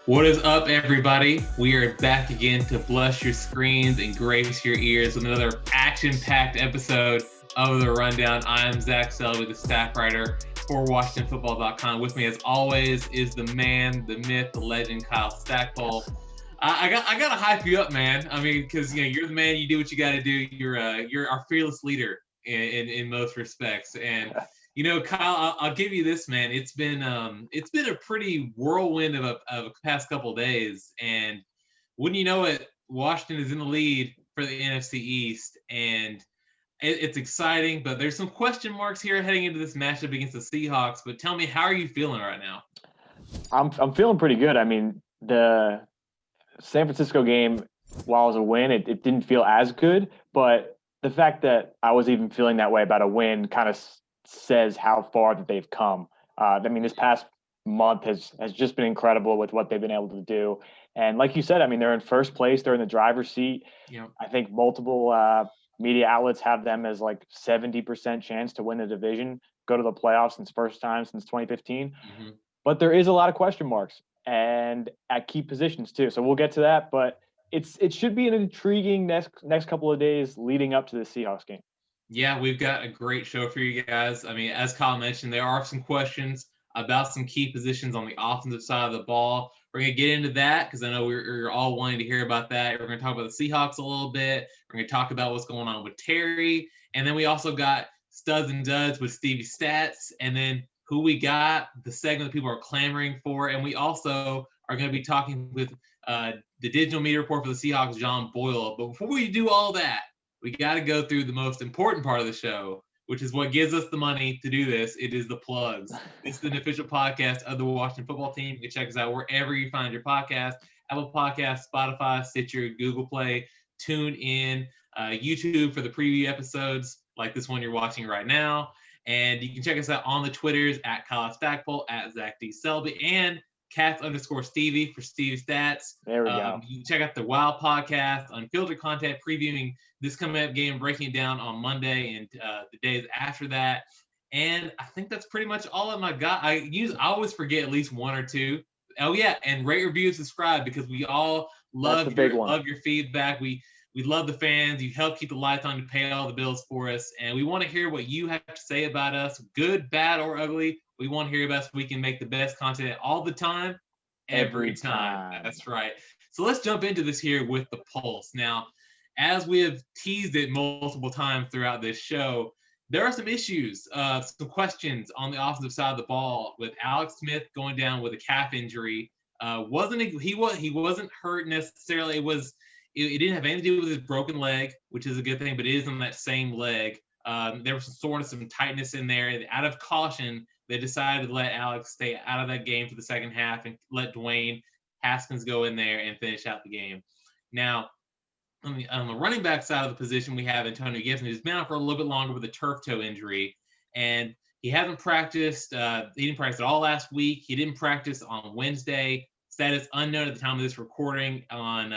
What is up, everybody? We are back again to blush your screens and grace your ears with another action-packed episode of The Rundown. I am Zach Selby, the staff writer for WashingtonFootball.com. With me, as always, is the man, the myth, the legend, Kyle Stackpole. I gotta hype you up, man. I mean, because you're the man. You do what you got to do. You're our fearless leader in most respects, and. Kyle, I'll give you this, man. It's been a pretty whirlwind of a past couple of days, and wouldn't you know it, Washington is in the lead for the NFC East, and it's exciting. But there's some question marks here heading into this matchup against the Seahawks. But tell me, how are you feeling right now? I'm feeling pretty good. I mean, the San Francisco game, while it was a win, it didn't feel as good, but the fact that I was even feeling that way about a win kind of says how far that they've come. I mean, this past month has just been incredible with what they've been able to do. And like you said, I mean, they're in first place. They're in the driver's seat. Yeah. I think multiple media outlets have them as like 70% chance to win the division, go to the playoffs since first time since 2015. Mm-hmm. But there is a lot of question marks and at key positions too. So we'll get to that. But it should be an intriguing next couple of days leading up to the Seahawks game. Yeah, we've got a great show for you guys. I mean, as Kyle mentioned, there are some questions about some key positions on the offensive side of the ball. We're going to get into that because I know we're all wanting to hear about that. We're going to talk about the Seahawks a little bit. We're going to talk about what's going on with Terry. And then we also got Studs and Duds with Stevie Stats. And then who we got, the segment that people are clamoring for. And we also are going to be talking with the digital media report for the Seahawks, John Boyle. But before we do all that, we got to go through the most important part of the show, which is what gives us the money to do this. It is the plugs. This is an official podcast of the Washington football team. You can check us out wherever you find your podcast, Apple Podcasts, Spotify, Stitcher, Google Play, TuneIn, YouTube for the preview episodes like this one you're watching right now. And you can check us out on the Twitters at Kyle Stackpole, at Zach D. Selby, and Cats_Stevie for Stevie Stats. There we go. You can check out the Wild podcast, unfiltered content previewing this coming up game, breaking it down on Monday and the days after that. And I think that's pretty much all of my got. I always forget at least one or two. Oh yeah, and rate, review, subscribe because we all love your feedback. We love the fans. You help keep the lights on to pay all the bills for us, and we want to hear what you have to say about us, good, bad, or ugly. We want to hear about us so we can make the best content all the time, every time. That's right. So let's jump into this here with the Pulse. Now, as we have teased it multiple times throughout this show, there are some issues, some questions on the offensive side of the ball with Alex Smith going down with a calf injury. He wasn't hurt necessarily. It didn't have anything to do with his broken leg, which is a good thing, but it is on that same leg. There was some soreness, some tightness in there. Out of caution, they decided to let Alex stay out of that game for the second half and let Dwayne Haskins go in there and finish out the game. Now, on the running back side of the position, we have Antonio Gibson, who's been out for a little bit longer with a turf toe injury, and he hasn't practiced. He didn't practice at all last week. He didn't practice on Wednesday. Status unknown at the time of this recording on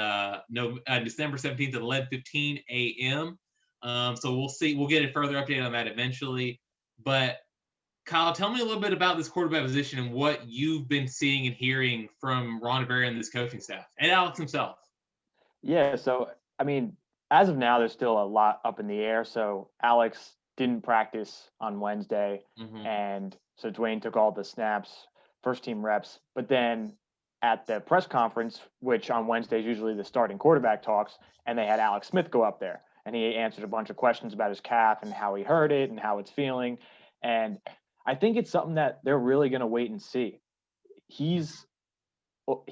December 17th at 11:15 a.m. So we'll see. We'll get a further update on that eventually. But Kyle, tell me a little bit about this quarterback position and what you've been seeing and hearing from Ron Rivera and this coaching staff and Alex himself. Yeah, so, I mean, as of now, there's still a lot up in the air. So Alex didn't practice on Wednesday, and so Dwayne took all the snaps, first-team reps. But then at the press conference, which on Wednesday is usually the starting quarterback talks, and they had Alex Smith go up there, and he answered a bunch of questions about his calf and how he hurt it and how it's feeling. And I think it's something that they're really going to wait and see. He's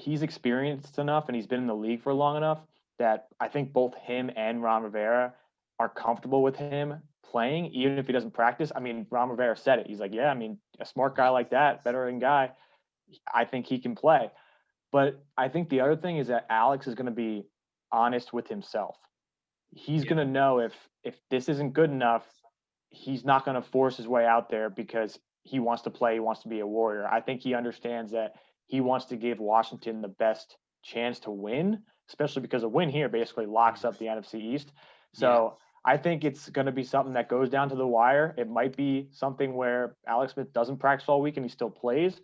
experienced enough and he's been in the league for long enough that I think both him and Ron Rivera are comfortable with him playing, even if he doesn't practice. I mean, Ron Rivera said it. He's like, yeah, I mean, a smart guy like that, veteran guy, I think he can play. But I think the other thing is that Alex is going to be honest with himself. He's going to know if this isn't good enough, he's not going to force his way out there because he wants to play, he wants to be a Warrior. I think he understands that he wants to give Washington the best chance to win, especially because a win here basically locks up the NFC East. So I think it's going to be something that goes down to the wire. It might be something where Alex Smith doesn't practice all week and he still plays,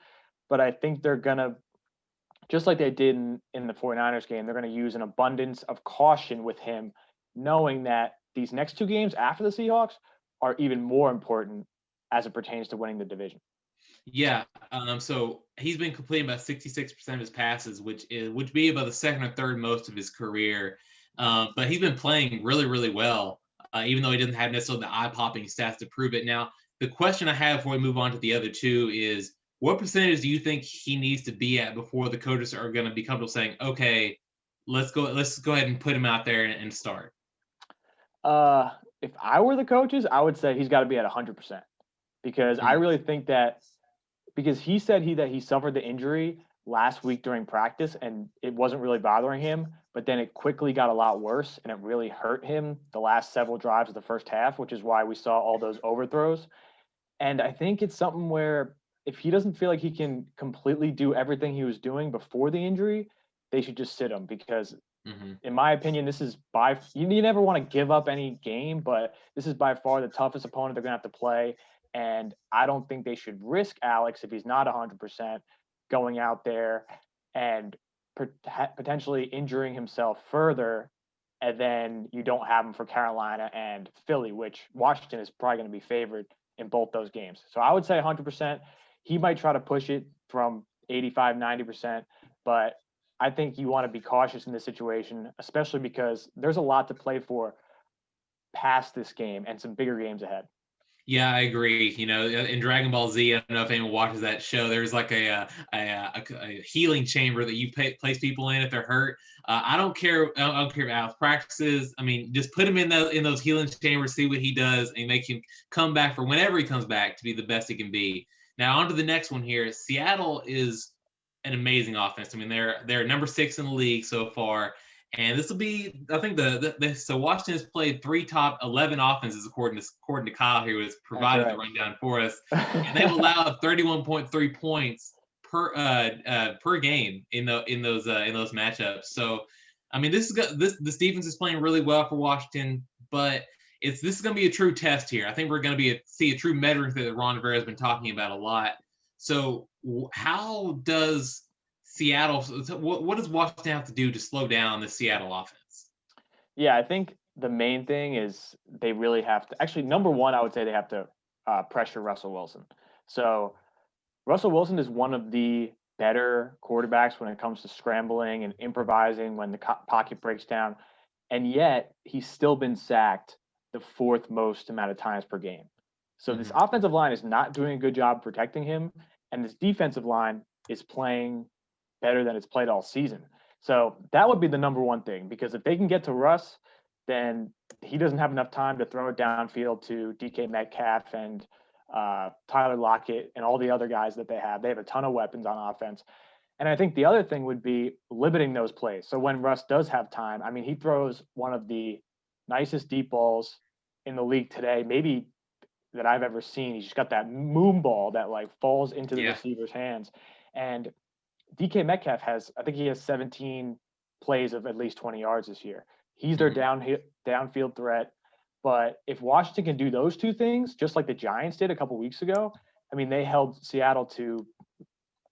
but I think they're going to just like they did in the 49ers game, they're going to use an abundance of caution with him, knowing that these next 2 games after the Seahawks are even more important as it pertains to winning the division. Yeah. So he's been completing about 66% of his passes, which would be about the second or third most of his career. But he's been playing really, really well, even though he doesn't have necessarily the eye-popping stats to prove it. Now, the question I have before we move on to the other 2 is, what percentage do you think he needs to be at before the coaches are going to be comfortable saying, okay, let's go ahead and put him out there and start? If I were the coaches, I would say he's got to be at 100%, because I really think that, because he said that he suffered the injury last week during practice and it wasn't really bothering him, but then it quickly got a lot worse and it really hurt him the last several drives of the first half, which is why we saw all those overthrows. And I think it's something where if he doesn't feel like he can completely do everything he was doing before the injury, they should just sit him, because in my opinion, this is you never want to give up any game, but this is by far the toughest opponent they're going to have to play. And I don't think they should risk Alex if he's not 100% going out there and potentially injuring himself further. And then you don't have him for Carolina and Philly, which Washington is probably going to be favored in both those games. So I would say 100%. He might try to push it from 85, 90%, but I think you want to be cautious in this situation, especially because there's a lot to play for past this game and some bigger games ahead. Yeah, I agree. In Dragon Ball Z, I don't know if anyone watches that show. There's like a healing chamber that you place people in if they're hurt. I don't care. I don't care about Alex practices. I mean, just put him in those healing chambers, see what he does, and make him come back for whenever he comes back to be the best he can be. Now, on to the next one here. Seattle is an amazing offense. I mean, they're number 6 in the league so far. And this will be, I think, so Washington has played 3 top 11 offenses according to Kyle, who has provided the rundown for us, and they've allowed 31.3 points per game in those matchups. So, I mean, this defense is playing really well for Washington, but this is going to be a true test here. I think we're going to see a true metric that Ron Rivera has been talking about a lot. So, how does Seattle, what does Washington have to do to slow down the Seattle offense? Yeah, I think the main thing is they really have to, actually, number one, I would say they have to pressure Russell Wilson. So Russell Wilson is one of the better quarterbacks when it comes to scrambling and improvising when the pocket breaks down. And yet he's still been sacked the 4th most amount of times per game. So this offensive line is not doing a good job protecting him. And this defensive line is playing better than it's played all season. So that would be the number one thing, because if they can get to Russ, then he doesn't have enough time to throw it downfield to DK Metcalf and Tyler Lockett and all the other guys that they have. They have a ton of weapons on offense. And I think the other thing would be limiting those plays. So when Russ does have time, I mean, he throws one of the nicest deep balls in the league today, maybe that I've ever seen. He's just got that moon ball that like falls into the receiver's hands. And DK Metcalf I think he has 17 plays of at least 20 yards this year. He's their downfield threat. But if Washington can do those 2 things, just like the Giants did a couple weeks ago, I mean, they held Seattle to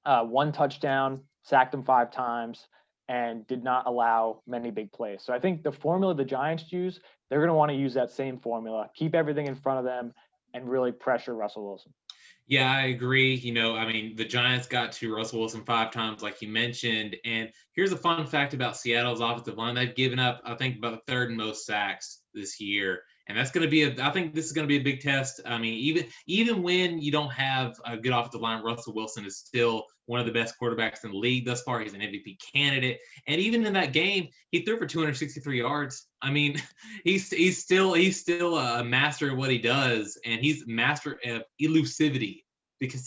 1 touchdown, sacked them 5 times, and did not allow many big plays. So I think the formula the Giants use, they're going to want to use that same formula, keep everything in front of them, and really pressure Russell Wilson. Yeah, I agree. I mean, the Giants got to Russell Wilson 5 times, like you mentioned. And here's a fun fact about Seattle's offensive line. They've given up, I think, about the 3rd most sacks this year. And that's going to be I think this is going to be a big test. I mean, even when you don't have a good offensive line, Russell Wilson is still one of the best quarterbacks in the league thus far. He's an MVP candidate. And even in that game, he threw for 263 yards. I mean, he's still a master of what he does, and he's master of elusivity.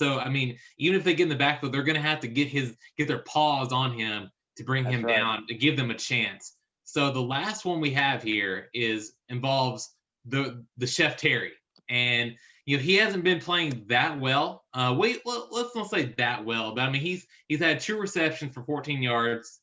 I mean, even if they get in the backfield, they're going to have to get their paws on him to bring him down, to give them a chance. So the last one we have here involves the Chef Terry, and he hasn't been playing that well. Let's not say that well, but I mean he's had 2 receptions for 14 yards.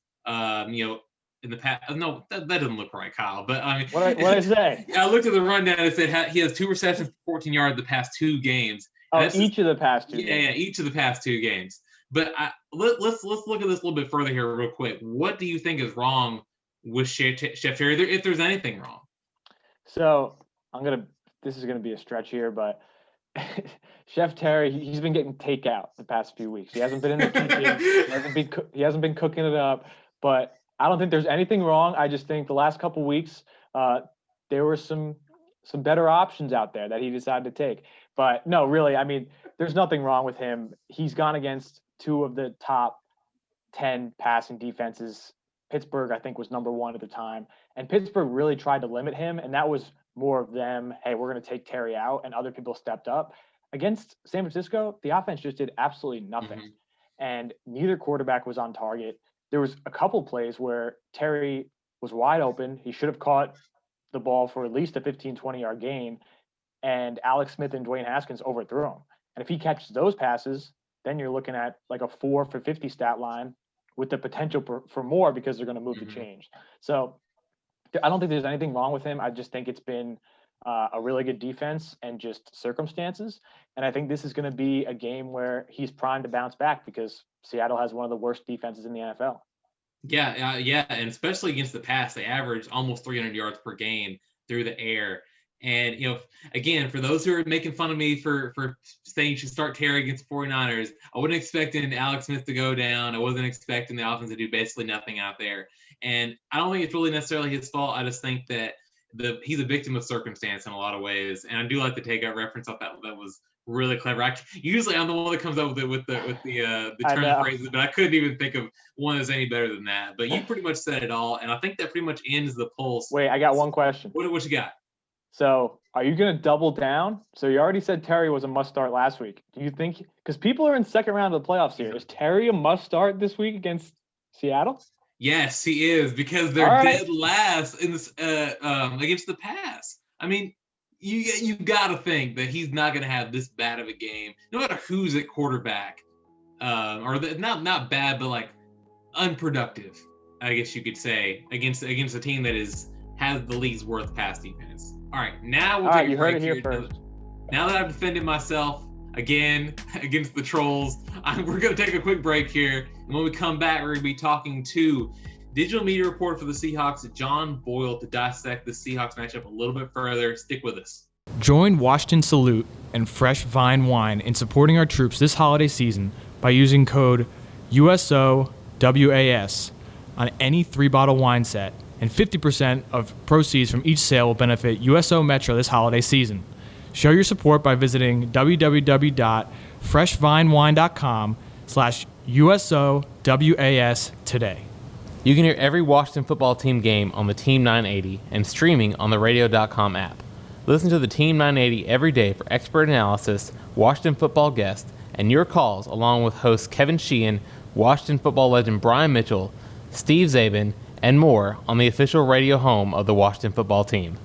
In the past, no, that doesn't look right, Kyle. But I mean, what did I say? I looked at the rundown and it said he has 2 receptions for 14 yards the past 2 games. Oh, each of the past 2 games. Yeah, each of the past 2 games. But let's look at this a little bit further here real quick. What do you think is wrong with Chef Terry, if there's anything wrong? So this is gonna be a stretch here, but Chef Terry, he's been getting takeout the past few weeks. He hasn't been in the kitchen. He hasn't been cooking it up. But I don't think there's anything wrong. I just think the last couple weeks, there were some better options out there that he decided to take. But no, really, I mean, there's nothing wrong with him. He's gone against two of the top 10 passing defenses. Pittsburgh, I think, was number 1 at the time. And Pittsburgh really tried to limit him, and that was more of them, hey, we're going to take Terry out, and other people stepped up. Against San Francisco, the offense just did absolutely nothing. Mm-hmm. And neither quarterback was on target. There was a couple plays where Terry was wide open. He should have caught the ball for at least a 15, 20-yard gain, and Alex Smith and Dwayne Haskins overthrew him. And if he catches those passes, then you're looking at like a 4 for 50 stat line with the potential for more because they're going to move the change. So I don't think there's anything wrong with him. I just think it's been a really good defense and just circumstances. And I think this is going to be a game where he's primed to bounce back because Seattle has one of the worst defenses in the NFL. Yeah, and especially against the pass, they average almost 300 yards per game through the air. And, again, for those who are making fun of me for saying you should start Terry against 49ers, I wasn't expecting Alex Smith to go down. I wasn't expecting the offense to do basically nothing out there. And I don't think it's really necessarily his fault. I just think that he's a victim of circumstance in a lot of ways. And I do like the takeout reference. I thought that was really clever. Usually I'm the one that comes up with the turn phrases, but I couldn't even think of one that's any better than that. But you pretty much said it all. And I think that pretty much ends the pulse. Wait, I got one question. What you got? So are you going to double down? So you already said Terry was a must start last week. Do you think, because people are in second round of the playoffs here, is Terry a must start this week against Seattle? Yes, he is, because they're dead last in this against the pass. I mean, you got to think that he's not going to have this bad of a game, no matter who's at quarterback, not bad, but like unproductive, I guess you could say, against a team that has the league's worst pass defense. All right, now we'll take a break here. First. Now that I've defended myself again against the trolls, we're going to take a quick break here. And when we come back, we're going to be talking to digital media reporter for the Seahawks, John Boyle, to dissect the Seahawks matchup a little bit further. Stick with us. Join Washington Salute and Fresh Vine Wine in supporting our troops this holiday season by using code USOWAS on any 3-bottle wine set. And 50% of proceeds from each sale will benefit USO Metro this holiday season. Show your support by visiting www.freshvinewine.com/USOWAS today. You can hear every Washington football team game on the Team 980 and streaming on the radio.com app. Listen to the Team 980 every day for expert analysis, Washington football guests, and your calls, along with hosts Kevin Sheehan, Washington football legend Brian Mitchell, Steve Zabin, and more on the official radio home of the Washington football team.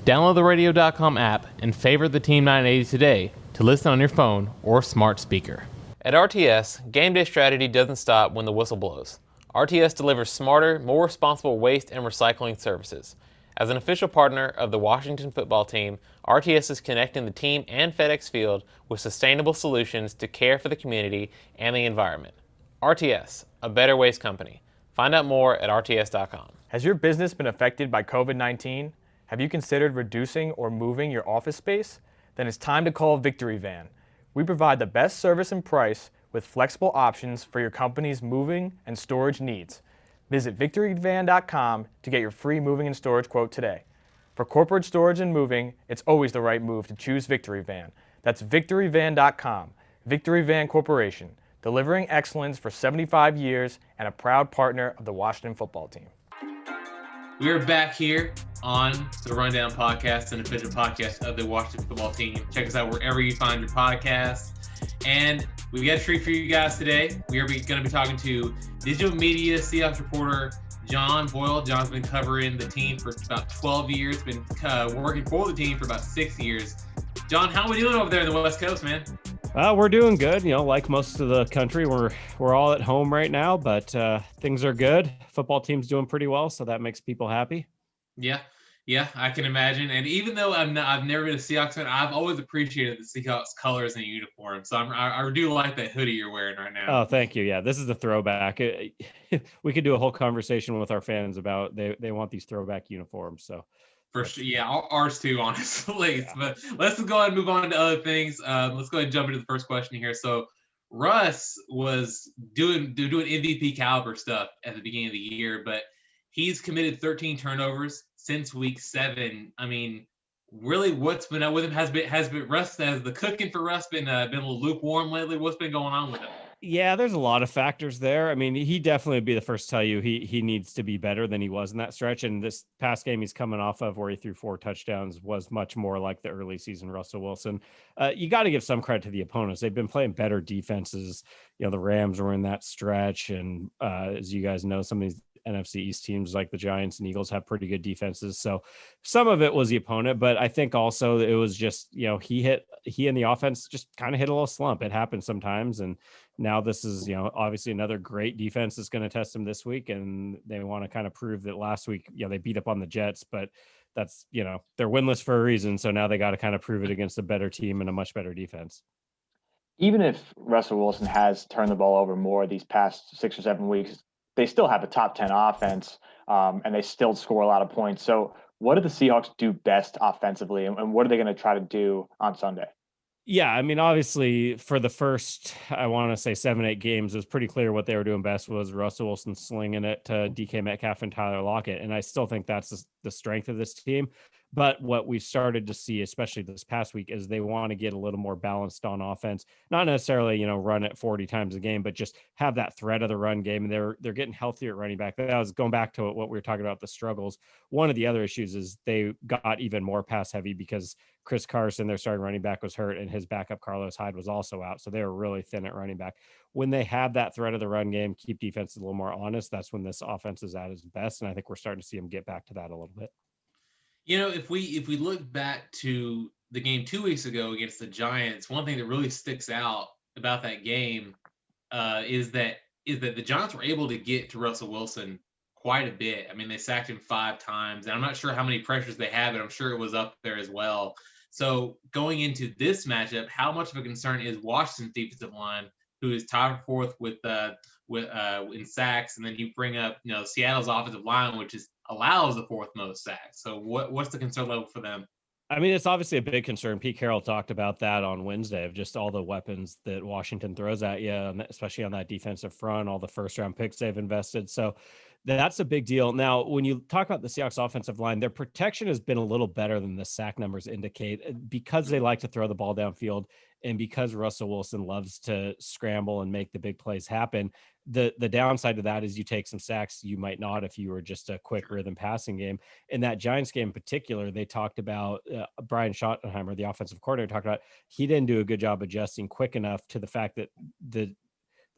Download the radio.com app and favorite the Team 980 today to listen on your phone or smart speaker. At RTS, game day strategy doesn't stop when the whistle blows. RTS delivers smarter, more responsible waste and recycling services. As an official partner of the Washington football team, RTS is connecting the team and FedEx Field with sustainable solutions to care for the community and the environment. RTS, a better waste company. Find out more at rts.com. Has your business been affected by COVID-19? Have you considered reducing or moving your office space? Then it's time to call Victory Van. We provide the best service and price with flexible options for your company's moving and storage needs. Visit victoryvan.com to get your free moving and storage quote today. For corporate storage and moving, it's always the right move to choose Victory Van. That's victoryvan.com. Victory Van Corporation, delivering excellence for 75 years and a proud partner of the Washington football team. We are back here on the Rundown Podcast, an official podcast of the Washington football team. Check us out wherever you find your podcasts. And we got a treat for you guys today. We are going to be talking to digital media Seahawks reporter John Boyle. John's been covering the team for about 12 years, been working for the team for about 6 years. John, how are we doing over there in the West Coast, man? We're doing good. Like most of the country, we're all at home right now, but things are good. Football team's doing pretty well, so that makes people happy. Yeah, Yeah, I can imagine. And even though I've never been a Seahawks fan, I've always appreciated the Seahawks colors and uniform. So I do like that hoodie you're wearing right now. Oh, thank you. Yeah, this is the throwback. We could do a whole conversation with our fans about they want these throwback uniforms. So For sure. Yeah, ours too, honestly. Yeah. But let's go ahead and move on to other things. Let's go ahead and jump into the first question here. So Russ was doing MVP caliber stuff at the beginning of the year, but he's committed 13 turnovers since week 7. I mean, really, what's been up with him has been Russ, has the cooking for Russ been a little lukewarm lately? What's been going on with him? Yeah, there's a lot of factors there. I mean, he definitely would be the first to tell you he needs to be better than he was in that stretch. And this past game he's coming off of where he threw 4 touchdowns was much more like the early season Russell Wilson. You got to give some credit to the opponents. They've been playing better defenses. You know, the Rams were in that stretch. And as you guys know, some of these NFC East teams like the Giants and Eagles have pretty good defenses. So some of it was the opponent, but I think also it was just, you know, he and the offense just kind of hit a little slump. It happens sometimes. And now this is, you know, obviously another great defense that's going to test them this week. And they want to kind of prove that last week, you know, they beat up on the Jets, but that's, you know, they're winless for a reason. So now they got to kind of prove it against a better team and a much better defense. Even if Russell Wilson has turned the ball over more these past 6 or 7 weeks, they still have a top 10 offense, and they still score a lot of points. So what do the Seahawks do best offensively, and what are they going to try to do on Sunday? Yeah, I mean, obviously, for the first, I want to say 7-8 games, it was pretty clear what they were doing best was Russell Wilson slinging it to DK Metcalf and Tyler Lockett, and I still think that's the strength of this team. But what we started to see, especially this past week, is they want to get a little more balanced on offense. Not necessarily, you know, run it 40 times a game, but just have that threat of the run game. And they're getting healthier at running back. That was going back to what we were talking about, the struggles. One of the other issues is they got even more pass heavy because Chris Carson, their starting running back, was hurt, and his backup Carlos Hyde was also out. So they were really thin at running back. When they have that threat of the run game, keep defense a little more honest, that's when this offense is at its best. And I think we're starting to see them get back to that a little bit. You know, if we look back to the game 2 weeks ago against the Giants, one thing that really sticks out about that game is that the Giants were able to get to Russell Wilson quite a bit. I mean, they sacked him 5 times, and I'm not sure how many pressures they had, but I'm sure it was up there as well. So going into this matchup, how much of a concern is Washington's defensive line, who is tied for 4th with in sacks, and then you bring up, you know, Seattle's offensive line, which allows the 4th most sacks. So what's the concern level for them? I mean, it's obviously a big concern. Pete Carroll talked about that on Wednesday, of just all the weapons that Washington throws at you, and especially on that defensive front, all the first-round picks they've invested. So that's a big deal. Now, when you talk about the Seahawks offensive line, their protection has been a little better than the sack numbers indicate, because they like to throw the ball downfield, and because Russell Wilson loves to scramble and make the big plays happen. The downside to that is you take some sacks you might not if you were just a quick rhythm passing game. In that Giants game in particular, they talked about Brian Schottenheimer, the offensive coordinator, talked about he didn't do a good job adjusting quick enough to the fact that the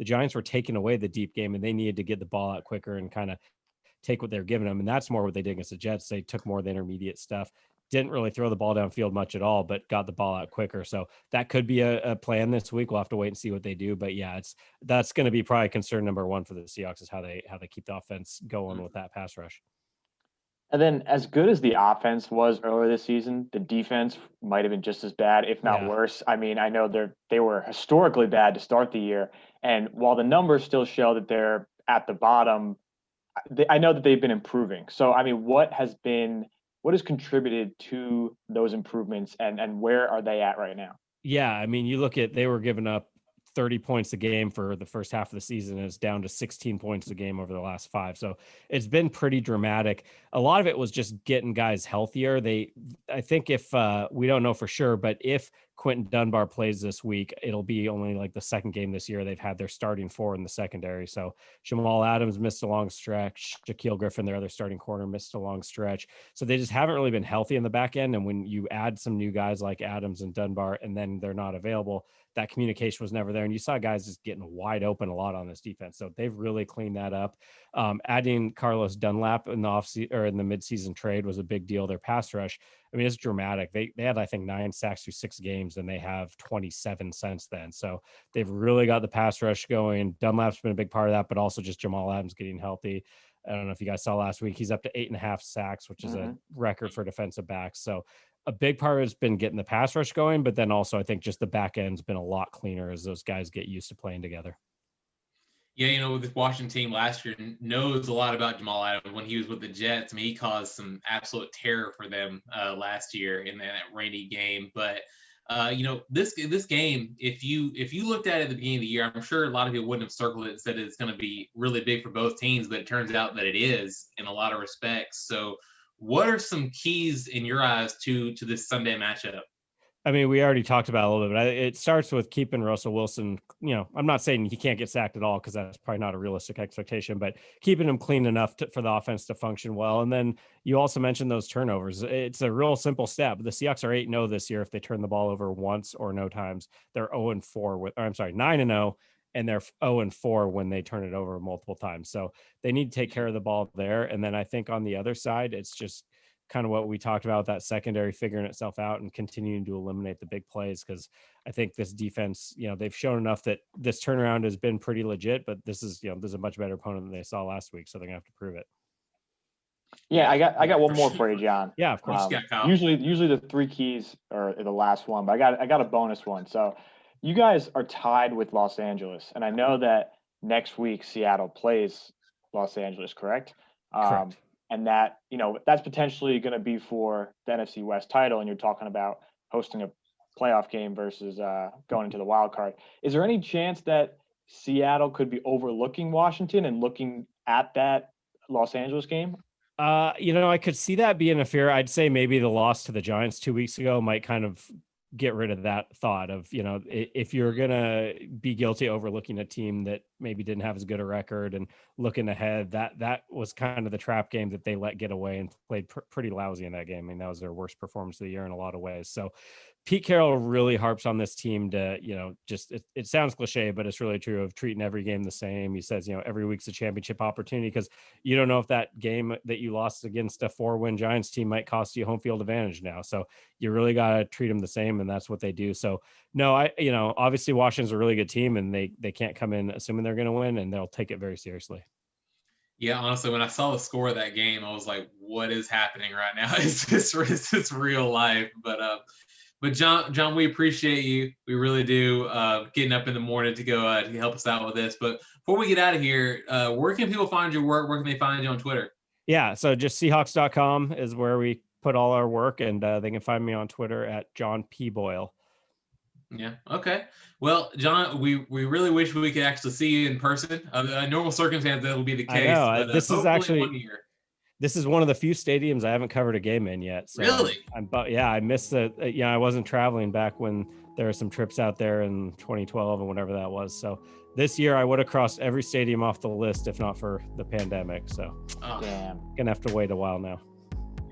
Giants were taking away the deep game, and they needed to get the ball out quicker and kind of take what they're giving them. And that's more what they did against the Jets. They took more of the intermediate stuff, didn't really throw the ball downfield much at all, but got the ball out quicker. So that could be a plan this week. We'll have to wait and see what they do. But yeah, that's going to be probably concern number 1 for the Seahawks, is how they keep the offense going with that pass rush. And then, as good as the offense was earlier this season, the defense might have been just as bad, if not worse. I mean, I know they were historically bad to start the year, and while the numbers still show that they're at the bottom, I know that they've been improving. So, I mean, what has contributed to those improvements, and where are they at right now? Yeah, I mean, you look at, they were giving up 30 points a game for the first half of the season, and it's down to 16 points a game over the last 5. So it's been pretty dramatic. A lot of it was just getting guys healthier. I think if we don't know for sure, but if Quentin Dunbar plays this week, it'll be only like the second game this year they've had their starting 4 in the secondary. So Jamal Adams missed a long stretch. Shaquille Griffin, their other starting corner, missed a long stretch. So they just haven't really been healthy in the back end. And when you add some new guys like Adams and Dunbar, and then they're not available, that communication was never there. And you saw guys just getting wide open a lot on this defense. So they've really cleaned that up. Adding Carlos Dunlap in the in the midseason trade was a big deal. Their pass rush, I mean, it's dramatic. They had, I think, 9 sacks through 6 games, and they have 27 since then. So they've really got the pass rush going. Dunlap's been a big part of that, but also just Jamal Adams getting healthy. I don't know if you guys saw last week, he's up to 8.5 sacks, which is a record for defensive backs. So a big part of it's been getting the pass rush going, but then also I think just the back end's been a lot cleaner as those guys get used to playing together. Yeah, this Washington team last year knows a lot about Jamal Adams when he was with the Jets. I mean, he caused some absolute terror for them last year in that rainy game. But this game, if you looked at it at the beginning of the year, I'm sure a lot of people wouldn't have circled it and said it's going to be really big for both teams, but it turns out that it is in a lot of respects. So, what are some keys in your eyes to this Sunday matchup? I mean, we already talked about it a little bit. It starts with keeping Russell Wilson. I'm not saying he can't get sacked at all because that's probably not a realistic expectation, but keeping him clean enough for the offense to function well. And then you also mentioned ththose turnovers. It's a real simple step. The Seahawks are 8-0 this year if they turn the ball over once or no times. They're 9-0, and they're 0-4 when they turn it over multiple times. So they need to take care of the ball there. And then I think on the other side, it's just kind of what we talked about, that secondary figuring itself out and continuing to eliminate the big plays. Because I think this defense, they've shown enough that this turnaround has been pretty legit, but this is a much better opponent than they saw last week. So they're gonna have to prove it. Yeah, I got one more for you, John. Yeah, of course. Usually the three keys are the last one, but I got a bonus one. So you guys are tied with Los Angeles, and I know that next week Seattle plays Los Angeles, correct? Correct. And that, that's potentially going to be for the NFC West title. And you're talking about hosting a playoff game versus going into the wild card. Is there any chance that Seattle could be overlooking Washington and looking at that Los Angeles game? I could see that being a fear. I'd say maybe the loss to the Giants 2 weeks ago might kind of get rid of that thought of, if you're going to be guilty of overlooking a team that maybe didn't have as good a record and looking ahead, that was kind of the trap game that they let get away and played pretty lousy in that game. I mean, that was their worst performance of the year in a lot of ways. So Pete Carroll really harps on this team to, it sounds cliche, but it's really true, of treating every game the same. He says, every week's a championship opportunity, because you don't know if that game that you lost against a 4-win Giants team might cost you home field advantage now. So you really got to treat them the same, and that's what they do. So no, obviously Washington's a really good team, and they can't come in assuming they're going to win, and they'll take it very seriously. Yeah, honestly, when I saw the score of that game, I was like, what is happening right now? Is this real life? But John, we appreciate you. We really do, getting up in the morning to go to help us out with this. But before we get out of here, where can people find your work? Where can they find you on Twitter? Yeah, so just Seahawks.com is where we put all our work, and they can find me on Twitter at John P. Boyle. Yeah. Okay. Well, John, we really wish we could actually see you in person. Normal circumstances, that will be the case. I know. But, this is actually 1 year. This is one of the few stadiums I haven't covered a game in yet. So really? I missed the. I wasn't traveling back when there were some trips out there in 2012 and whatever that was. So this year I would have crossed every stadium off the list if not for the pandemic. So damn, gonna have to wait a while now.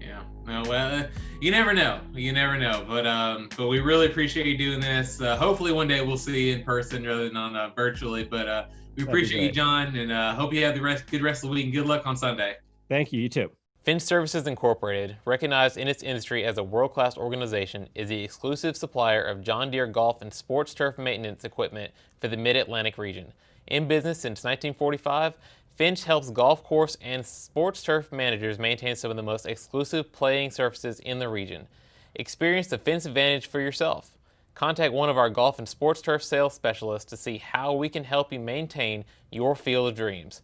Yeah. Well, you never know. But we really appreciate you doing this. Hopefully one day we'll see you in person rather than on virtually. But we appreciate you, John, and hope you have good rest of the week, and good luck on Sunday. Thank you. You too. Finch Services Incorporated, recognized in its industry as a world-class organization, is the exclusive supplier of John Deere golf and sports turf maintenance equipment for the Mid-Atlantic region. In business since 1945, Finch helps golf course and sports turf managers maintain some of the most exclusive playing surfaces in the region. Experience the Finch advantage for yourself. Contact one of our golf and sports turf sales specialists to see how we can help you maintain your field of dreams.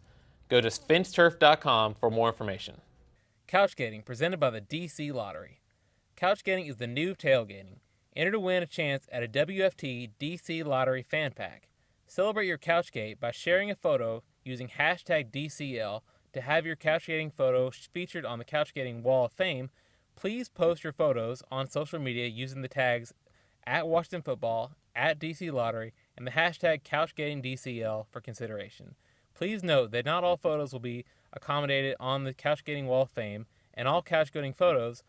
Go to finchturf.com for more information. Couchgating, presented by the DC Lottery. Couchgating is the new tailgating. Enter to win a chance at a WFT DC Lottery fan pack. Celebrate your Couchgate by sharing a photo using hashtag DCL to have your Couchgating photo featured on the Couchgating Wall of Fame. Please post your photos on social media using the tags at Washington Football, at DC Lottery, and the hashtag CouchGatingDCL for consideration. Please note that not all photos will be accommodated on the Couchgating Wall of Fame, and all Couchgating photos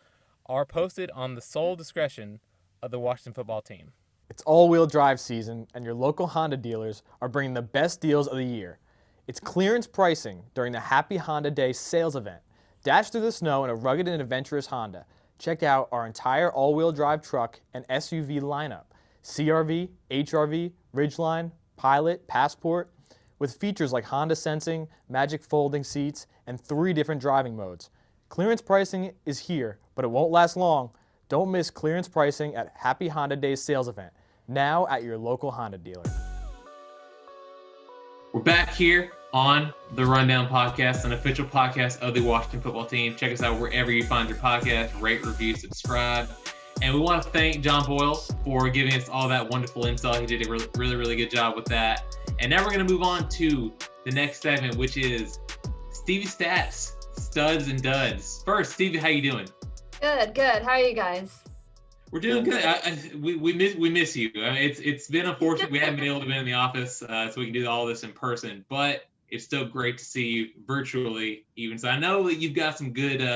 are posted on the sole discretion of the Washington Football Team. It's all-wheel drive season, and your local Honda dealers are bringing the best deals of the year. It's clearance pricing during the Happy Honda Day sales event. Dash through the snow in a rugged and adventurous Honda. Check out our entire all-wheel drive truck and SUV lineup. CRV, HRV, Ridgeline, Pilot, Passport, with features like Honda Sensing, Magic Folding Seats, and 3 different driving modes. Clearance pricing is here, but it won't last long. Don't miss clearance pricing at Happy Honda Days sales event, now at your local Honda dealer. We're back here on the Rundown Podcast, an official podcast of the Washington football team. Check us out wherever you find your podcast. Rate, review, subscribe. And we want to thank John Boyle for giving us all that wonderful insight. He did a really good job with that. And now we're going to move on to the next segment, which is Stevie Stats, Studs and Duds. First, Stevie, how you doing? Good. How are you guys? We're doing good. We miss you. It's been unfortunate we haven't been able to be in the office so we can do all this in person, but it's still great to see you virtually. Even so, I know that you've got some good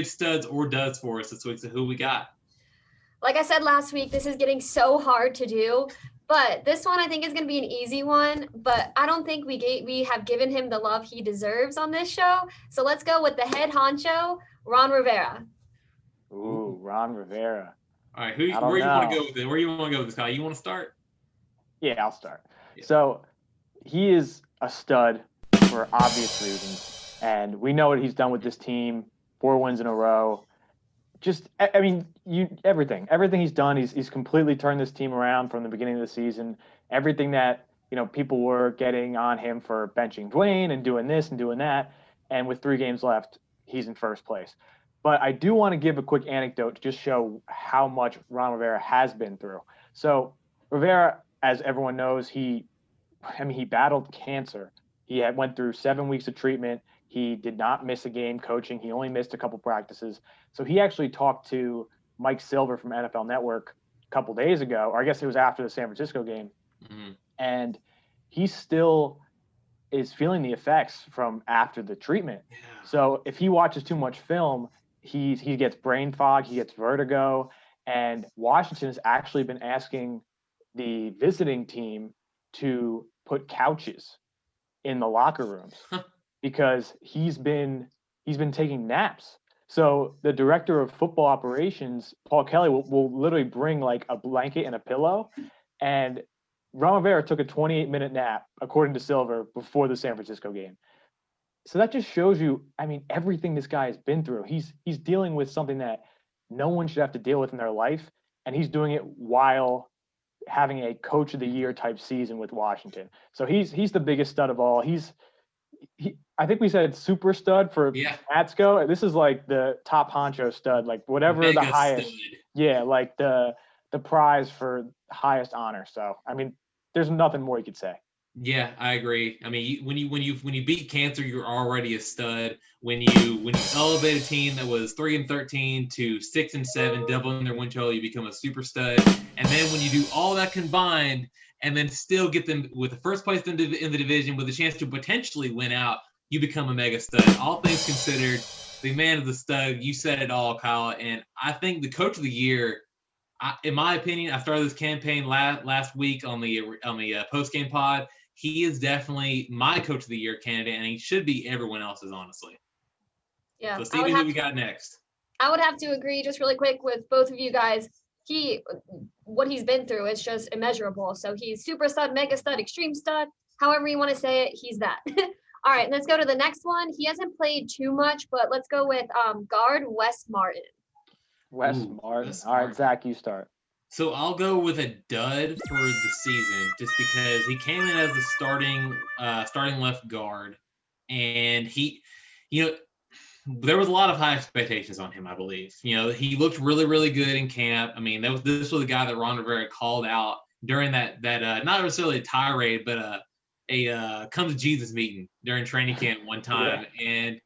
studs or duds for us this week. So who we got? Like I said last week, this is getting so hard to do, but this one I think is going to be an easy one. But I don't think we have given him the love he deserves on this show. So let's go with the head honcho, Ron Rivera. Ooh, Ron Rivera. All right, where you want to go with it? Where you want to go with this, Kyle? You want to start? Yeah, I'll start. Yeah. So he is a stud for obvious reasons, and we know what he's done with this team. 4 wins in a row. Just, I mean, everything he's done, he's completely turned this team around from the beginning of the season. Everything that, people were getting on him for benching Dwayne and doing this and doing that, and with 3 games left, he's in first place. But I do want to give a quick anecdote to just show how much Ron Rivera has been through. So Rivera, as everyone knows, he battled cancer. He went through 7 weeks of treatment. He did not miss a game coaching. He only missed a couple practices. So he actually talked to Mike Silver from NFL Network a couple days ago, or I guess it was after the San Francisco game. Mm-hmm. And he still is feeling the effects from after the treatment. Yeah. So if he watches too much film, he gets brain fog, he gets vertigo, and Washington has actually been asking the visiting team to put couches in the locker rooms because he's been taking naps. So the director of football operations, Paul Kelly, will literally bring like a blanket and a pillow, and Ron Rivera took a 28-minute nap, according to Silver, before the San Francisco game. So that just shows you, everything this guy has been through. He's dealing with something that no one should have to deal with in their life, and he's doing it while having a Coach of the Year type season with Washington. So he's the biggest stud of all. I think we said super stud for Matsko. This is like the top honcho stud, like whatever Mega the highest. Stud. Yeah, like the prize for highest honor. So there's nothing more you could say. Yeah, I agree. When you beat cancer, you're already a stud. When you elevate a team that was 3-13 to 6-7, doubling their win total, you become a super stud. And then when you do all that combined, and then still get them with the first place in the division with a chance to potentially win out, you become a mega stud. All things considered, the man of the stud. You said it all, Kyle. And I think the Coach of the Year, in my opinion, I started this campaign last week on the post game pod. He is definitely my Coach of the Year candidate, and he should be everyone else's, honestly. Yeah. So, Stevie, who we got next? I would have to agree just really quick with both of you guys. What he's been through is just immeasurable. So he's super stud, mega stud, extreme stud, however you want to say it, he's that. All right, let's go to the next one. He hasn't played too much, but let's go with guard Wes Martin. Wes Martin. All right, Zach, you start. So I'll go with a dud for the season just because he came in as the starting left guard, and there was a lot of high expectations on him, I believe. He looked really, really good in camp. This was the guy that Ron Rivera called out during that not necessarily a tirade, but a come to Jesus meeting during training camp one time. Yeah. And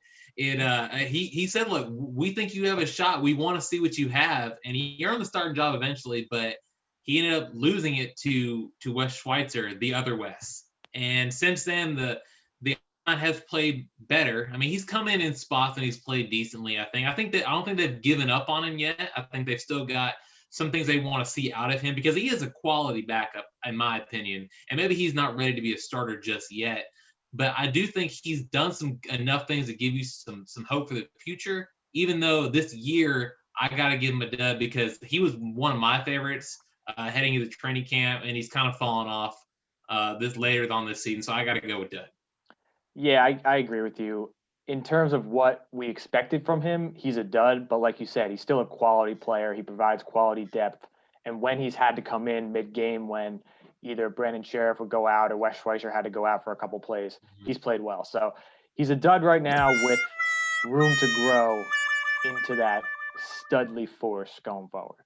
he said, look, we think you have a shot. We want to see what you have. And he earned the starting job eventually, but he ended up losing it to Wes Schweitzer, the other Wes. And since then, the has played better. He's come in spots and he's played decently. I don't think they've given up on him yet. I think they've still got some things they want to see out of him because he is a quality backup, in my opinion. And maybe he's not ready to be a starter just yet. But I do think he's done enough things to give you some hope for the future, even though this year I got to give him a dud because he was one of my favorites heading into training camp, and he's kind of fallen off this later on this season. So I got to go with dud. Yeah, I agree with you. in terms of what we expected from him, he's a dud. But like you said, he's still a quality player. He provides quality depth. And when he's had to come in mid-game when either Brandon Sheriff would go out or Wes Schweitzer had to go out for a couple plays, he's played well. So he's a dud right now with room to grow into that studly force going forward.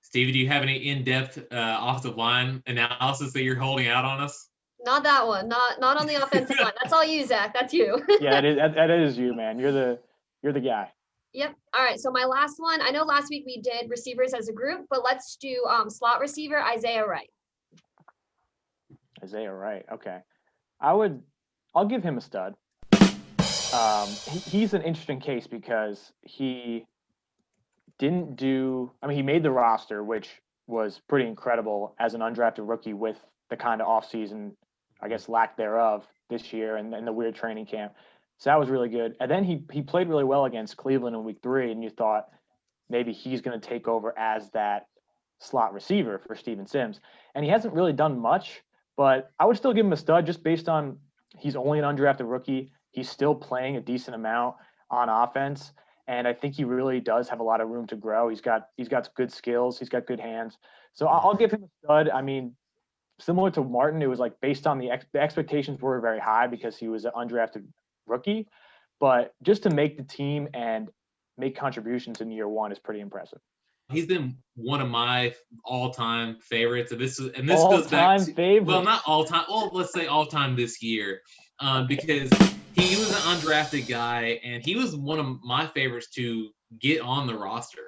Stevie, do you have any in-depth offensive line analysis that you're holding out on us? Not that one. Not on the offensive line. That's all you, Zach. That's you. Yeah, that is you, man. You're the guy. Yep. All right. So my last one. I know last week we did receivers as a group, but let's do slot receiver Isaiah Wright. Isaiah Wright. Okay. I'll give him a stud. He's an interesting case because he didn't do. I mean, he made the roster, which was pretty incredible as an undrafted rookie with the kind of offseason, I guess, lack thereof this year and the weird training camp. So that was really good. And then he played really well against Cleveland in week 3, and you thought maybe he's going to take over as that slot receiver for Steven Sims. And he hasn't really done much, but I would still give him a stud just based on he's only an undrafted rookie. He's still playing a decent amount on offense, and I think he really does have a lot of room to grow. He's got good skills. He's got good hands. So I'll give him a stud. I mean, similar to Martin, it was like based on the expectations were very high because he was an undrafted rookie, but just to make the team and make contributions in year 1 is pretty impressive. He's been one of my all-time favorites, and this all goes back to, favorite. well, not all-time. Well, let's say all-time this year, because he was an undrafted guy, and he was one of my favorites to get on the roster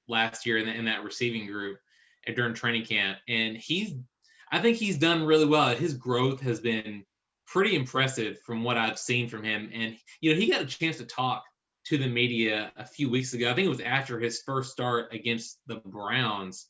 last year in that receiving group during training camp, and I think he's done really well. His growth has been pretty impressive from what I've seen from him, and he got a chance to talk to the media a few weeks ago. I think it was after his first start against the Browns.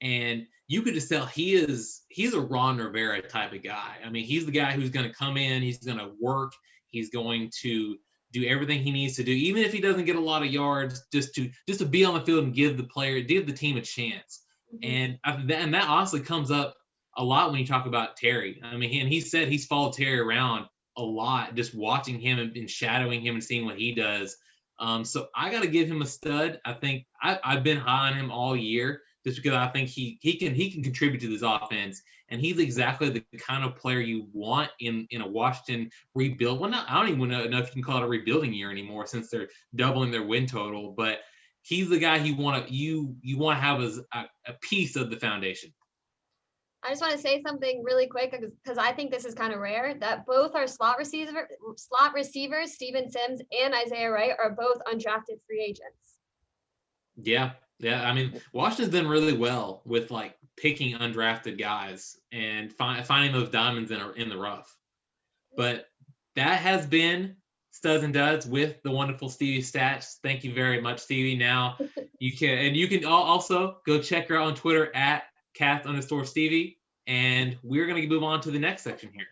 And you could just tell he's a Ron Rivera type of guy. I mean, he's the guy who's going to come in, he's going to work, he's going to do everything he needs to do, even if he doesn't get a lot of yards, just to be on the field and give the team a chance. And that honestly comes up a lot when you talk about Terry. I mean, he said he's followed Terry around a lot, just watching him and shadowing him and seeing what he does. So I got to give him a stud. I think I've been high on him all year just because I think he can contribute to this offense, and he's exactly the kind of player you want in a Washington rebuild. Well, I don't even know if you can call it a rebuilding year anymore since they're doubling their win total, but he's the guy you want to have as a piece of the foundation. I just want to say something really quick because I think this is kind of rare that both our slot receivers, Steven Sims and Isaiah Wright, are both undrafted free agents. Yeah. I mean, Washington's done really well with like picking undrafted guys and finding those diamonds in the rough. But that has been Studs and Duds with the wonderful Stevie Stats. Thank you very much, Stevie. Now you can also go check her out on Twitter at @Kath_Stevie, and we're going to move on to the next section here.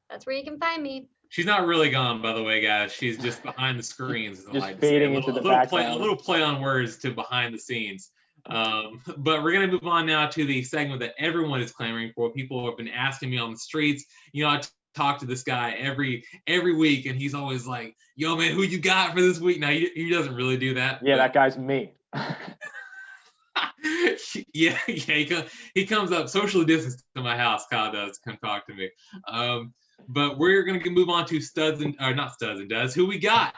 That's where you can find me. She's not really gone, by the way, guys. She's just behind the screens. Just fading into the background. A little play on words to behind the scenes. But we're going to move on now to the segment that everyone is clamoring for. People have been asking me on the streets. I talk to this guy every week, and he's always like, yo, man, who you got for this week? Now, he doesn't really do that. Yeah, that guy's me. Yeah, he comes up socially distanced to my house. Kyle does come talk to me. But we're gonna move on to not studs and duds. Who we got?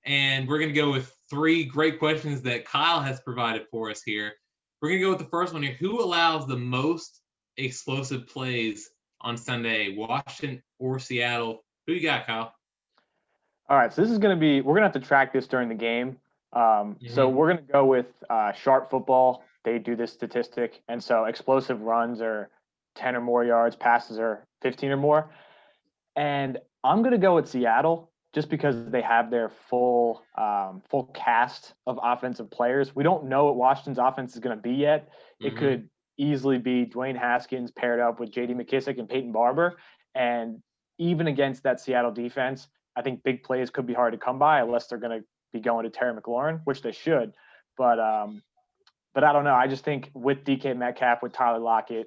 And we're gonna go with 3 great questions that Kyle has provided for us here. We're gonna go with the first one here. Who allows the most explosive plays on Sunday, Washington or Seattle? Who you got, Kyle? All right, so this is gonna be. We're gonna have to track this during the game. So we're going to go with Sharp Football. They do this statistic. And so explosive runs are 10 or more yards, passes are 15 or more. And I'm going to go with Seattle just because they have their full cast of offensive players. We don't know what Washington's offense is going to be yet. It could easily be Dwayne Haskins paired up with J.D. McKissick and Peyton Barber. And even against that Seattle defense, I think big plays could be hard to come by unless they're going to be going to Terry McLaurin, which they should. But I don't know. I just think with DK Metcalf, with Tyler Lockett,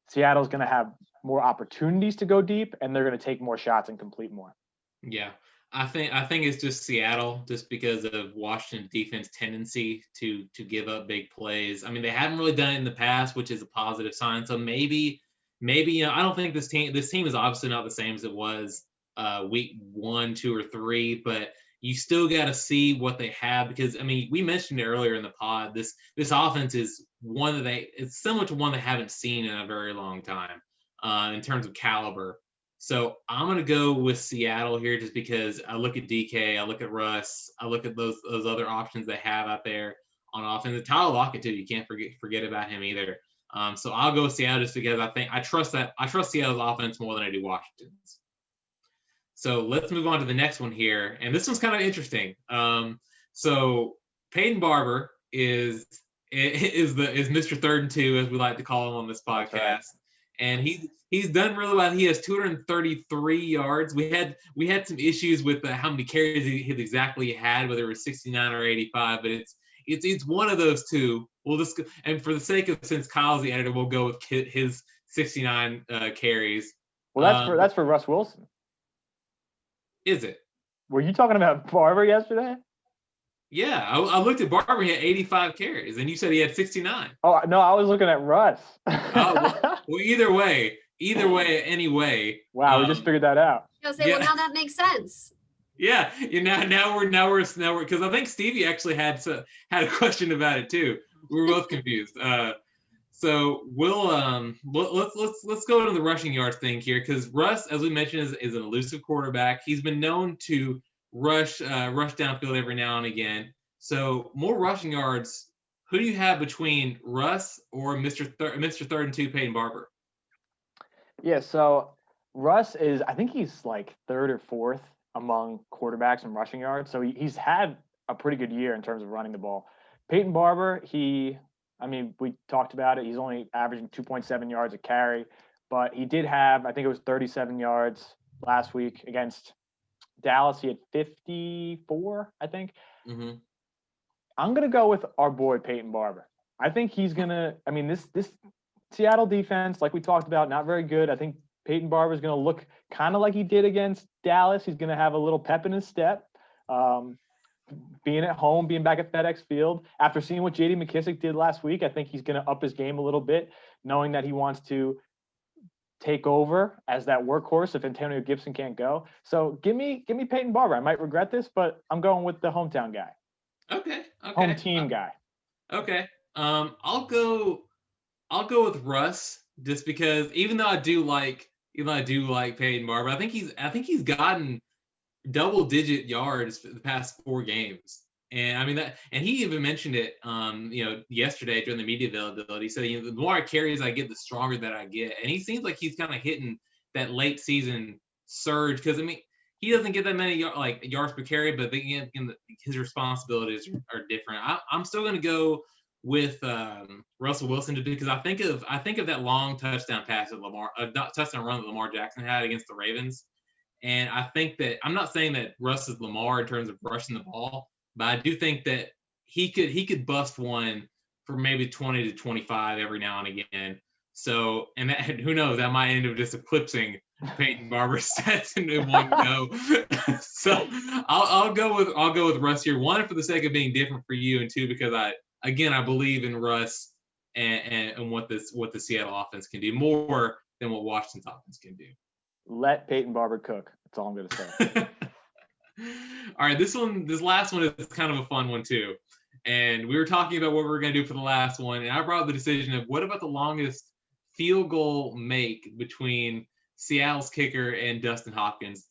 Seattle's going to have more opportunities to go deep, and they're going to take more shots and complete more. Yeah. I think it's just Seattle, just because of Washington's defense tendency to give up big plays. I mean, they haven't really done it in the past, which is a positive sign. So maybe I don't think this team is obviously not the same as it was week 1, 2, or 3, but you still got to see what they have, because I mean, we mentioned it earlier in the pod. This offense is it's similar to one they haven't seen in a very long time in terms of caliber. So I'm gonna go with Seattle here, just because I look at DK, I look at Russ, I look at those other options they have out there on offense. And Tyler Lockett too, you can't forget about him either. So I'll go with Seattle, just because I trust Seattle's offense more than I do Washington's. So let's move on to the next one here, and this one's kind of interesting. So Peyton Barber is Mr. 3rd and 2, as we like to call him on this podcast. Right. And he's done really well. He has 233 yards. We had some issues with how many carries he exactly had, whether it was 69 or 85, but it's one of those two. We'll just, and for the sake of, since Kyle's the editor, we'll go with his 69 carries. Well, that's for Russ Wilson. Is it? Were you talking about Barber yesterday? Yeah, I looked at Barber. He had 85 carries, and you said he had 69. Oh no, I was looking at Russ. Well, either way, anyway. Wow, we just figured that out. I was saying, well, now that makes sense. Yeah, now we're because I think Stevie actually had a question about it too. We were both confused. So we'll let's go to the rushing yards thing here, because Russ, as we mentioned, is an elusive quarterback. He's been known to rush downfield every now and again. So more rushing yards. Who do you have between Russ or Mr. 3rd and 2 Peyton Barber? Yeah, so Russ I think he's like 3rd or 4th among quarterbacks in rushing yards. So he's had a pretty good year in terms of running the ball. Peyton Barber, we talked about it. He's only averaging 2.7 yards a carry, but he did have, I think it was 37 yards last week against Dallas. He had 54, I think. Mm-hmm. I'm going to go with our boy Peyton Barber. I think he's going to – this Seattle defense, like we talked about, not very good. I think Peyton Barber is going to look kind of like he did against Dallas. He's going to have a little pep in his step. Being at home, being back at FedEx Field. After seeing what J.D. McKissic did last week, I think he's going to up his game a little bit, knowing that he wants to take over as that workhorse if Antonio Gibson can't go. So give me Peyton Barber. I might regret this, but I'm going with the hometown guy. Okay. Home team guy. Okay. I'll go with Russ, just because even though I do like Peyton Barber, I think he's gotten double-digit yards for the past 4 games. And and he even mentioned it, yesterday during the media availability. He said, the more carries I get, the stronger that I get. And he seems like he's kind of hitting that late season surge, because he doesn't get that many yards per carry, but again, his responsibilities are different. I'm still going to go with Russell Wilson, because I think of that long touchdown pass that touchdown run that Lamar Jackson had against the Ravens. And I think that, I'm not saying that Russ is Lamar in terms of rushing the ball, but I do think that he could bust one for maybe 20 to 25 every now and again. So, and who knows, that might end up just eclipsing Peyton Barber's stats in one go. So I'll go with Russ here. 1, for the sake of being different for you, and 2, because I believe in Russ and what the Seattle offense can do more than what Washington's offense can do. Let Peyton Barber cook. That's all I'm going to say. All right, this last one is kind of a fun one too. And we were talking about what we were going to do for the last one, and I brought up the decision of what about the longest field goal make between Seattle's kicker and Dustin Hopkins.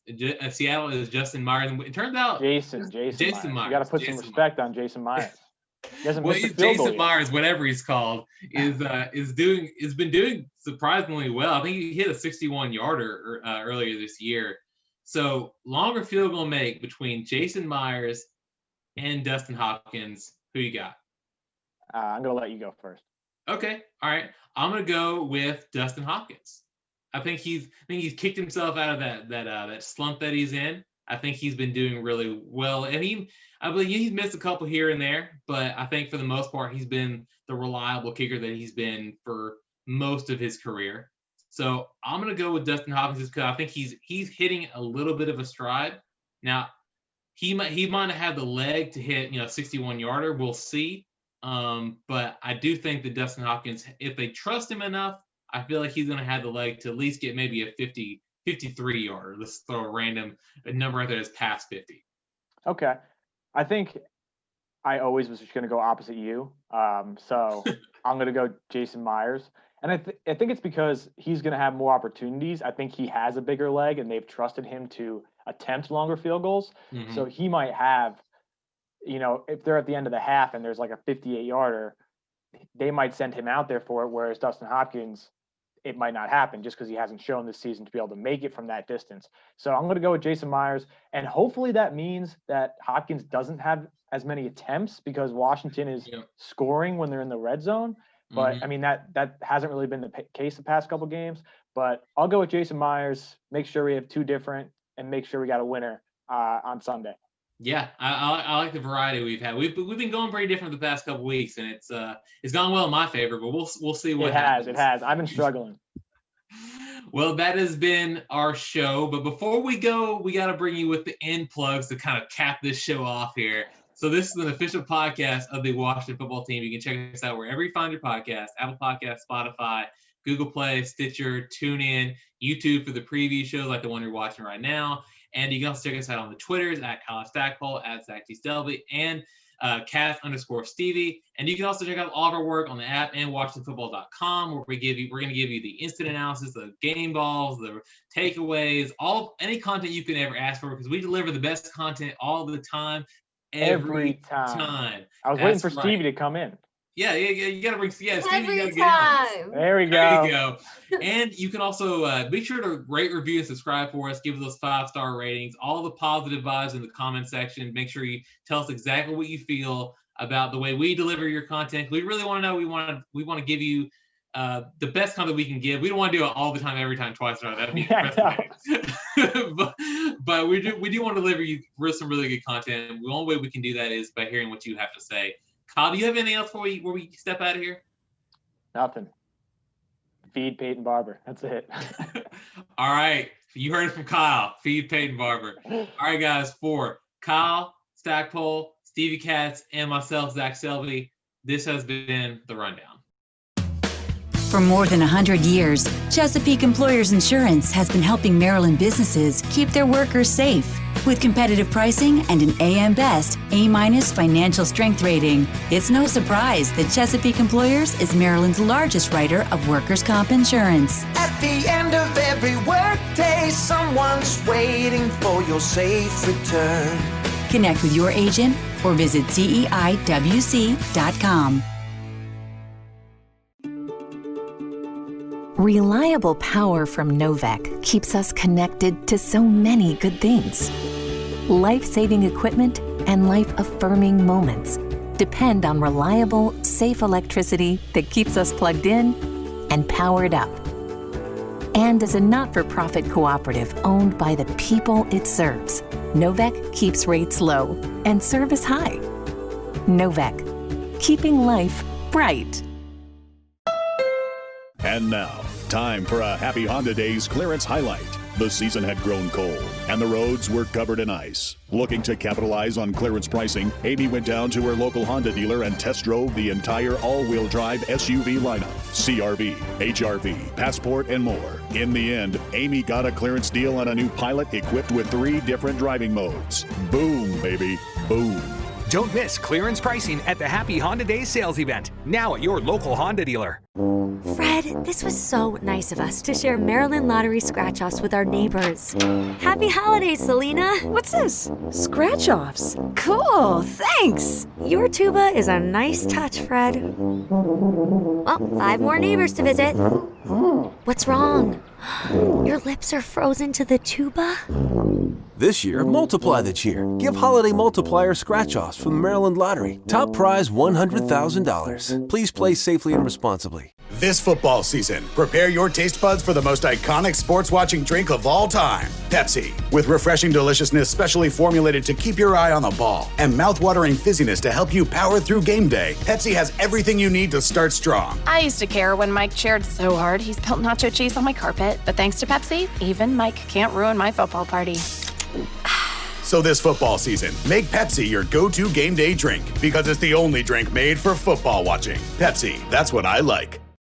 Seattle is Justin Myers. It turns out Jason Myers. You got to put some respect on Jason Myers. Jason Myers, whatever he's called, has been doing surprisingly well. I think he hit a 61-yarder earlier this year. So longer field goal make between Jason Myers and Dustin Hopkins. Who you got? I'm gonna let you go first. Okay, all right. I'm gonna go with Dustin Hopkins. I think he's kicked himself out of that slump that he's in. I think he's been doing really well, and I believe he's missed a couple here and there, but I think for the most part he's been the reliable kicker that he's been for most of his career. So I'm gonna go with Dustin Hopkins, because I think he's hitting a little bit of a stride. Now, he might have had the leg to hit 61-yarder. We'll see. But I do think that Dustin Hopkins, if they trust him enough, I feel like he's going to have the leg to at least get maybe a 53-yarder. Let's throw a random number out there that's past 50. Okay. I think I always was just going to go opposite you. So I'm going to go Jason Myers. And I think it's because he's going to have more opportunities. I think he has a bigger leg, and they've trusted him to attempt longer field goals. Mm-hmm. So he might have, if they're at the end of the half and there's like a 58-yarder, they might send him out there for it, whereas Dustin Hopkins, it might not happen just because he hasn't shown this season to be able to make it from that distance. So I'm going to go with Jason Myers, and hopefully that means that Hopkins doesn't have as many attempts because Washington is scoring when they're in the red zone. But I mean, that hasn't really been the case the past couple games. But I'll go with Jason Myers, make sure we have two different, and make sure we got a winner on Sunday. Yeah, I like the variety we've had. We've been going pretty different the past couple weeks, and it's gone well in my favor. But we'll see what happens. It has. I've been struggling. Well, that has been our show. But before we go, we got to bring you with the end plugs to kind of cap this show off here. So this is an official podcast of the Washington football team. You can check us out wherever you find your podcast: Apple Podcasts, Spotify, Google Play, Stitcher, TuneIn, YouTube for the preview shows like the one you're watching right now. And you can also check us out on the Twitters at College Stackpole, at Selby, and Kath_Stevie. And you can also check out all of our work on the app and WashingtonFootball.com, where we're going to give you the instant analysis, the game balls, the takeaways, any content you can ever ask for, because we deliver the best content all the time. Every time. I was waiting for Stevie to come in. Yeah, you got to bring Stevie. Every time. There we go. There you go. And you can also be sure to rate, review, and subscribe for us. Give us those 5-star ratings. All the positive vibes in the comment section. Make sure you tell us exactly what you feel about the way we deliver your content. We really want to know. We want to give you the best content we can give. We don't want to do it all the time, every time, twice. That'd be but we do want to deliver you some really good content. The only way we can do that is by hearing what you have to say. Kyle, do you have anything else before we step out of here? Nothing. Feed Peyton Barber. That's it. All right. You heard it from Kyle. Feed Peyton Barber. All right, guys. For Kyle, Stackpole, Stevie Katz, and myself, Zach Selby, this has been The Rundown. For more than 100 years, Chesapeake Employers Insurance has been helping Maryland businesses keep their workers safe. With competitive pricing and an AM Best A- financial strength rating, it's no surprise that Chesapeake Employers is Maryland's largest writer of workers' comp insurance. At the end of every workday, someone's waiting for your safe return. Connect with your agent or visit CEIWC.com. Reliable power from Novec keeps us connected to so many good things. Life-saving equipment and life-affirming moments depend on reliable, safe electricity that keeps us plugged in and powered up. And as a not-for-profit cooperative owned by the people it serves, Novec keeps rates low and service high. Novec, keeping life bright. And now, time for a Happy Honda Days clearance highlight. The season had grown cold, and the roads were covered in ice. Looking to capitalize on clearance pricing, Amy went down to her local Honda dealer and test drove the entire all-wheel drive SUV lineup, CR-V, HR-V, Passport, and more. In the end, Amy got a clearance deal on a new Pilot equipped with 3 different driving modes. Boom, baby, boom. Don't miss clearance pricing at the Happy Honda Days sales event, now at your local Honda dealer. Fred, this was so nice of us to share Maryland Lottery scratch-offs with our neighbors. Happy holidays, Selena. What's this? Scratch-offs? Cool, thanks. Your tuba is a nice touch, Fred. Well, 5 more neighbors to visit. What's wrong? Your lips are frozen to the tuba? This year, multiply the cheer. Give holiday multiplier scratch-offs from the Maryland Lottery. Top prize $100,000. Please play safely and responsibly. This football season, prepare your taste buds for the most iconic sports-watching drink of all time, Pepsi. With refreshing deliciousness specially formulated to keep your eye on the ball and mouth-watering fizziness to help you power through game day, Pepsi has everything you need to start strong. I used to care when Mike cheered so hard he spilled nacho cheese on my carpet, but thanks to Pepsi, even Mike can't ruin my football party. So this football season, make Pepsi your go-to game day drink because it's the only drink made for football watching. Pepsi, that's what I like.